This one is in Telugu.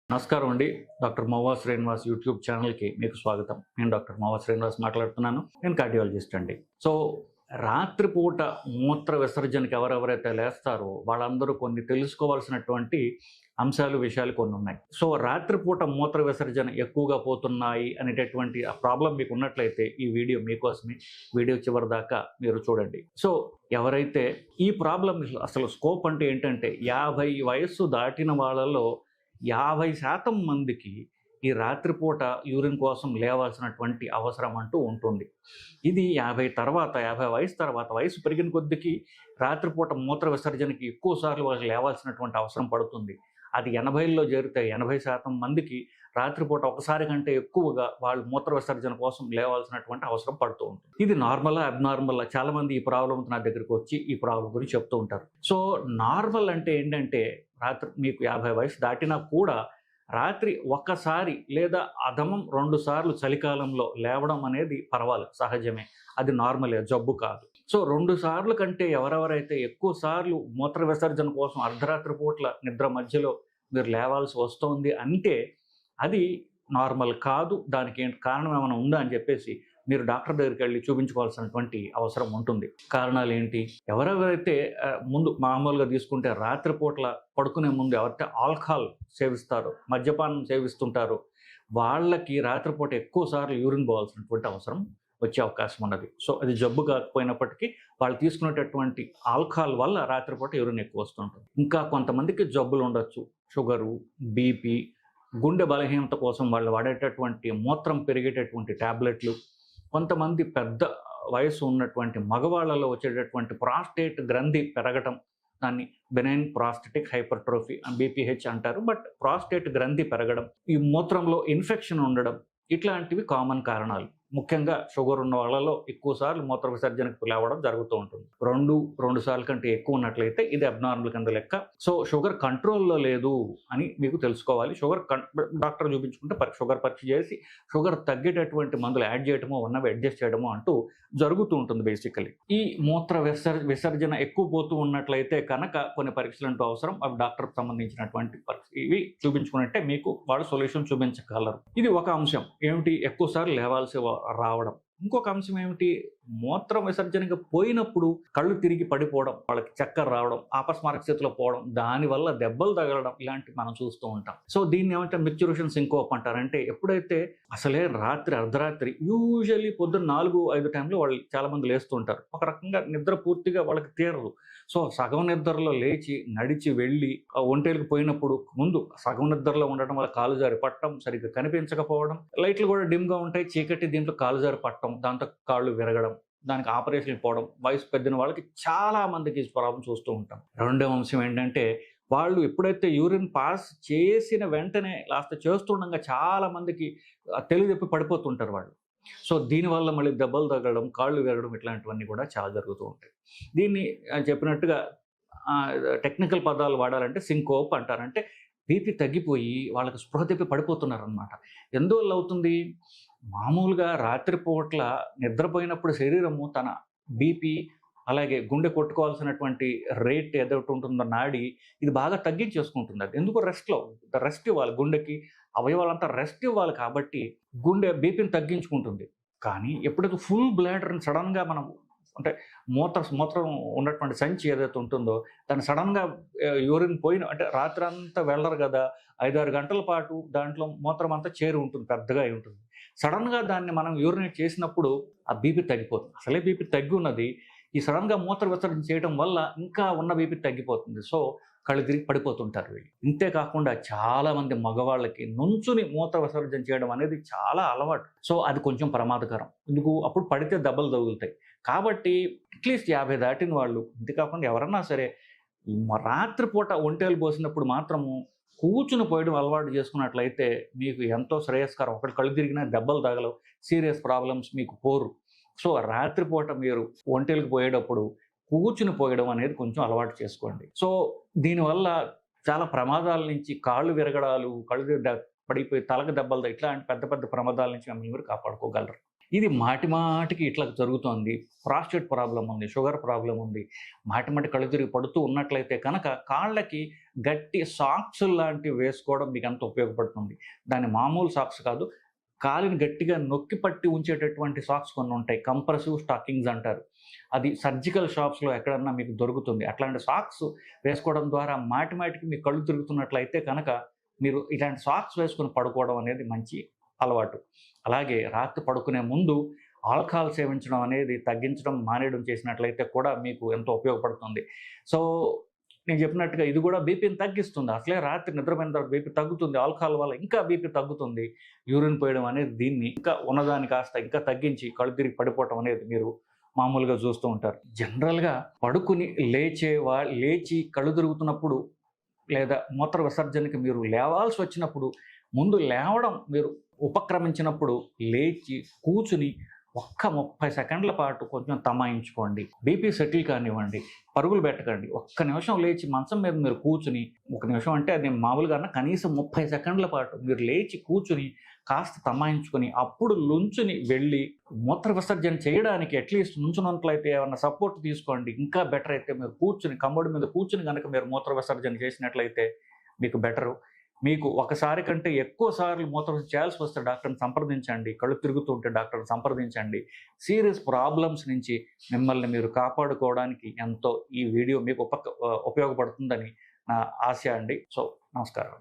నమస్కారం అండి. డాక్టర్ మోవా శ్రీనివాస్ యూట్యూబ్ ఛానల్‌కి మీకు స్వాగతం. నేను డాక్టర్ మోవా శ్రీనివాస్ మాట్లాడుతున్నాను. నేను కార్డియాలజిస్ట్ అండి. సో, రాత్రిపూట మూత్ర విసర్జనకి ఎవరెవరైతే లేస్తారో వాళ్ళందరూ కొన్ని తెలుసుకోవాల్సినటువంటి అంశాలు, విషయాలు కొన్నున్నాయి. సో, రాత్రిపూట మూత్ర విసర్జన ఎక్కువగా పోతున్నాయి అనేటటువంటి ఆ ప్రాబ్లమ్ మీకున్నట్లయితే ఈ వీడియో మీకోసమే. వీడియో చివరిదాకా మీరు చూడండి. సో, ఎవరైతే ఈ ప్రాబ్లమ్ అసలు స్కోప్ అంటే ఏంటంటే 50 వయస్సు దాటిన వాళ్ళలో 50% మందికి ఈ రాత్రిపూట యూరిన్ కోసం లేవాల్సినటువంటి అవసరం అంటూ ఉంటుంది. ఇది 50 వయసు తర్వాత వయసు పెరిగిన కొద్దికి రాత్రిపూట మూత్ర విసర్జనకి ఎక్కువ సార్లు వాళ్ళకి లేవాల్సినటువంటి అవసరం పడుతుంది. అది 80ల్లో చేరితే 80% మందికి రాత్రిపూట ఒకసారి కంటే ఎక్కువగా వాళ్ళు మూత్ర విసర్జన కోసం లేవాల్సినటువంటి అవసరం పడుతూ ఉంటుంది. ఇది నార్మలా, అబ్నార్మలా? చాలామంది ఈ ప్రాబ్లమ్‌తో నా దగ్గరికి వచ్చి ఈ ప్రాబ్లమ్ గురించి చెప్తూ ఉంటారు. సో, నార్మల్ అంటే ఏంటంటే రాత్రి మీకు 50 వయసు దాటినా కూడా రాత్రి ఒక్కసారి లేదా అధమం 2 సార్లు చలికాలంలో లేవడం అనేది పర్వాలేదు, సహజమే. అది నార్మలే, జబ్బు కాదు. సో, 2 సార్లు కంటే ఎవరెవరైతే ఎక్కువ సార్లు మూత్ర విసర్జన కోసం అర్ధరాత్రి పూట్ల నిద్ర మధ్యలో మీరు లేవాల్సి వస్తోంది అంటే అది నార్మల్ కాదు. దానికి కారణం ఏమైనా ఉందా అని చెప్పేసి మీరు డాక్టర్ దగ్గరికి వెళ్ళి చూపించుకోవాల్సినటువంటి అవసరం ఉంటుంది. కారణాలు ఏంటి? ఎవరెవరైతే ముందు మామూలుగా తీసుకుంటే రాత్రిపూట్ల పడుకునే ముందు ఎవరైతే ఆల్కహాల్ సేవిస్తారో, మద్యపానం సేవిస్తుంటారో వాళ్ళకి రాత్రిపూట ఎక్కువ సార్లు యూరిన్ పోవాల్సినటువంటి అవసరం వచ్చే అవకాశం ఉన్నది. సో, అది జబ్బు కాకపోయినప్పటికీ వాళ్ళు తీసుకునేటటువంటి ఆల్కహాల్ వల్ల రాత్రిపూట యూరిన్ ఎక్కువ వస్తుంటుంది. ఇంకా కొంతమందికి జబ్బులు ఉండొచ్చు. షుగరు, బీపీ, గుండె బలహీనత కోసం వాళ్ళు వాడేటటువంటి మూత్రం పెరిగేటటువంటి టాబ్లెట్లు, కొంతమంది పెద్ద వయసు ఉన్నటువంటి మగవాళ్ళలో వచ్చేటటువంటి ప్రాస్టేట్ గ్రంథి పెరగటం, దాన్ని బెనైన్ ప్రాస్టెటిక్ హైపర్ట్రోఫీ బీపీహెచ్ అంటారు. బట్ ప్రాస్టేట్ గ్రంథి పెరగడం, ఈ మూత్రంలో ఇన్ఫెక్షన్ ఉండడం, ఇట్లాంటివి కామన్ కారణాలు. ముఖ్యంగా షుగర్ ఉన్న వాళ్ళలో ఎక్కువ సార్లు మూత్ర విసర్జనకు లేవడం జరుగుతూ ఉంటుంది. 2 సార్లు కంటే ఎక్కువ ఉన్నట్లయితే ఇది అబ్నార్మల్ కింద లెక్క. సో, షుగర్ కంట్రోల్‌లో లేదు అని మీకు తెలుసుకోవాలి. డాక్టర్ చూపించుకుంటే షుగర్ పరీక్ష చేసి షుగర్ తగ్గేటటువంటి మందులు యాడ్ చేయడమో, ఉన్నవి అడ్జస్ట్ చేయడమో అంటూ జరుగుతూ ఉంటుంది బేసికలీ. ఈ మూత్ర విసర్జన ఎక్కువ పోతూ ఉన్నట్లయితే కనుక కొన్ని పరీక్షలు అంటూ అవసరం. అవి డాక్టర్కి సంబంధించినటువంటి పరీక్ష. ఇవి చూపించుకున్నట్టే మీకు వాళ్ళు సొల్యూషన్ చూపించగలరు. ఇది ఒక అంశం. ఏమిటి? ఎక్కువ సార్లు లేవాల్సి రావడం. ఇంకొక అంశం ఏమిటి? మూత్రం విసర్జనకి పోయినప్పుడు కళ్ళు తిరిగి పడిపోవడం, వాళ్ళకి చక్కర రావడం, అపస్మారక స్థితిలో పోవడం, దానివల్ల దెబ్బలు తగలడం, ఇలాంటివి మనం చూస్తూ ఉంటాం. సో, దీన్ని ఏమంటే మిక్చురేషన్ సింకోప్ అంటారు. అంటే ఎప్పుడైతే అసలే అర్ధరాత్రి యూజువల్లీ పొద్దున్న 4-5 టైంలో వాళ్ళు చాలా మంది లేస్తూ ఉంటారు. ఒక రకంగా నిద్ర పూర్తిగా వాళ్ళకి తీరదు. సో, సగం నిద్రలో లేచి నడిచి వెళ్ళి ఒంటేలకు పోయినప్పుడు ముందు సగం నిద్రలో ఉండడం వల్ల కాలు జారి పట్టడం, సరిగ్గా కనిపించకపోవడం, లైట్లు కూడా డిమ్గా ఉంటాయి, చీకటి, దీంట్లో కాలు జారి పట్టడం, దాంతో కాళ్ళు విరగడం, దానికి ఆపరేషన్‌కి పోవడం, వయసు పెద్దిన వాళ్ళకి చాలా మందికి ఈ ప్రాబ్లమ్ చూస్తూ ఉంటాం. రెండవ అంశం ఏంటంటే వాళ్ళు ఎప్పుడైతే యూరిన్ పాస్ చేసిన వెంటనే చేస్తుండగా చాలా మందికి తెలివి తప్పి పడిపోతుంటారు వాళ్ళు. సో, దీనివల్ల మళ్ళీ దెబ్బలు తగలడం, కాళ్ళు విరగడం, ఇట్లాంటివన్నీ కూడా చాలా జరుగుతూ ఉంటాయి. దీన్ని చెప్పినట్టుగా టెక్నికల్ పదాలు వాడాలంటే సింకోప్ అంటారు. అంటే బీపీ తగ్గిపోయి వాళ్ళకి స్పృహ తప్పి పడిపోతున్నారనమాట. ఎందువల్ల అవుతుంది? మామూలుగా రాత్రిపూట్ల నిద్రపోయినప్పుడు శరీరము తన బీపీ, అలాగే గుండె కొట్టుకోవాల్సినటువంటి రేట్ ఏదైతే ఉంటుందో నాడి, ఇది బాగా తగ్గించేసుకుంటుంది. అది ఎందుకు? రెస్ట్ ఇవ్వాలి గుండెకి, అవయవాలంతా రెస్ట్ ఇవ్వాలి కాబట్టి గుండె బీపీని తగ్గించుకుంటుంది. కానీ ఎప్పుడైతే ఫుల్ బ్లాడర్‌ని సడెన్‌గా మనం అంటే మూత్రం ఉన్నటువంటి సంచి ఏదైతే ఉంటుందో దాన్ని సడెన్‌గా యూరిన్ పోయిన అంటే రాత్రంతా వెళ్ళరు కదా! 5-6 గంటల పాటు దాంట్లో మూత్రం అంతా చేరి ఉంటుంది, పెద్దగా అయి ఉంటుంది. సడెన్‌గా దాన్ని మనం యూరినేట్ చేసినప్పుడు ఆ బీపీ తగ్గిపోతుంది. అసలే బీపీ తగ్గి ఉన్నది. ఈ సడెన్‌గా మూత్ర విసర్జన చేయడం వల్ల ఇంకా ఉన్న బీపీ తగ్గిపోతుంది. సో, కళ్ళు తిరిగి పడిపోతుంటారు వీళ్ళు. ఇంతే కాకుండా చాలామంది మగవాళ్ళకి నుంచుని మూత్ర విసర్జన చేయడం అనేది చాలా అలవాటు. సో, అది కొంచెం ప్రమాదకరం. ఎందుకు? అప్పుడు పడితే దెబ్బలు తగులుతాయి. కాబట్టి అట్‌లీస్ట్ 50 దాటిన వాళ్ళు, ఇంతే కాకుండా ఎవరన్నా సరే రాత్రిపూట ఒంటేలు పోసినప్పుడు మాత్రము కూర్చుని పోయడం అలవాటు చేసుకున్నట్లయితే మీకు ఎంతో శ్రేయస్కరం. ఒకటి కళ్ళు తిరిగినా దెబ్బలు తగలవు, సీరియస్ ప్రాబ్లమ్స్ మీకు పోరు. సో, రాత్రిపూట మీరు ఒంటేలకు పోయేటప్పుడు కూర్చుని పోయడం అనేది కొంచెం అలవాటు చేసుకోండి. సో, దీనివల్ల చాలా ప్రమాదాల నుంచి, కాళ్ళు విరగడాలు, పడిపోయి తలకు దెబ్బలు, ఇట్లాంటి పెద్ద పెద్ద ప్రమాదాల నుంచి మిమ్మల్ని మీరు కాపాడుకోగలరు. ఇది మాటి మాటికి ఇట్లా జరుగుతోంది, ప్రాస్టేట్ ప్రాబ్లమ్ ఉంది, షుగర్ ప్రాబ్లమ్ ఉంది, మాటి మాటి కళ్ళు తిరిగి పడుతూ ఉన్నట్లయితే కనుక కాళ్ళకి గట్టి సాక్స్ లాంటివి వేసుకోవడం మీకు ఎంత ఉపయోగపడుతుంది. దాని మామూలు సాక్స్ కాదు, కాలిని గట్టిగా నొక్కి పట్టి ఉంచేటటువంటి సాక్స్ కొన్ని ఉంటాయి, కంప్రెసివ్ స్టాకింగ్స్ అంటారు. అది సర్జికల్ షాప్స్లో ఎక్కడన్నా మీకు దొరుకుతుంది. అట్లాంటి సాక్స్ వేసుకోవడం ద్వారా మాటి మాటికి మీ కళ్ళు తిరుగుతున్నట్లయితే కనుక మీరు ఇలాంటి సాక్స్ వేసుకొని పడుకోవడం అనేది మంచి అలవాటు. అలాగే రాత్రి పడుకునే ముందు ఆల్కహాల్ సేవించడం అనేది తగ్గించడం, మానేయడం చేసినట్లయితే కూడా మీకు ఎంతో ఉపయోగపడుతుంది. సో నేను చెప్పినట్టుగా ఇది కూడా బీపీని తగ్గిస్తుంది. అసలే రాత్రి నిద్రపోయిన తర్వాత బీపీ తగ్గుతుంది, ఆల్కహాల్ వల్ల ఇంకా బీపీ తగ్గుతుంది. యూరిన్ పోయడం అనేది దీన్ని ఇంకా ఉన్నదాన్ని కాస్త ఇంకా తగ్గించి కళ్ళు తిరిగి పడిపోవటం అనేది మీరు మామూలుగా చూస్తూ ఉంటారు. జనరల్గా పడుకుని లేచి కళ్ళు తిరుగుతున్నప్పుడు లేదా మూత్ర విసర్జనకి మీరు లేవాల్సి వచ్చినప్పుడు, ముందు లేవడం మీరు ఉపక్రమించినప్పుడు లేచి కూర్చుని ఒక్క 30 సెకండ్ల పాటు కొంచెం తమాయించుకోండి. బీపీ సెటిల్ కానివ్వండి, పరుగులు పెట్టకండి. ఒక్క నిమిషం లేచి మంచం మీద మీరు కూర్చుని, ఒక నిమిషం అంటే అది మామూలుగా కనీసం 30 సెకండ్ల పాటు మీరు లేచి కూర్చుని కాస్త తమాయించుకొని అప్పుడు లుంచుని వెళ్ళి మూత్ర విసర్జన చేయడానికి అట్లీస్ట్ నుంచున్నట్లయితే ఏమన్నా సపోర్ట్ తీసుకోండి. ఇంకా బెటర్ అయితే మీరు కూర్చుని కమ్మడి మీద కూర్చుని కనుక మీరు మూత్ర విసర్జన చేసినట్లయితే మీకు బెటరు. మీకు ఒకసారి కంటే ఎక్కువ సార్లు మూత్రం చేయాల్సి వస్తే డాక్టర్ని సంప్రదించండి. కళ్ళు తిరుగుతుంటే డాక్టర్ని సంప్రదించండి. సీరియస్ ప్రాబ్లమ్స్ నుంచి మిమ్మల్ని మీరు కాపాడుకోవడానికి ఎంతో ఈ వీడియో మీకు ఉపయోగపడుతుందని నా ఆశ అండి. సో నమస్కారం.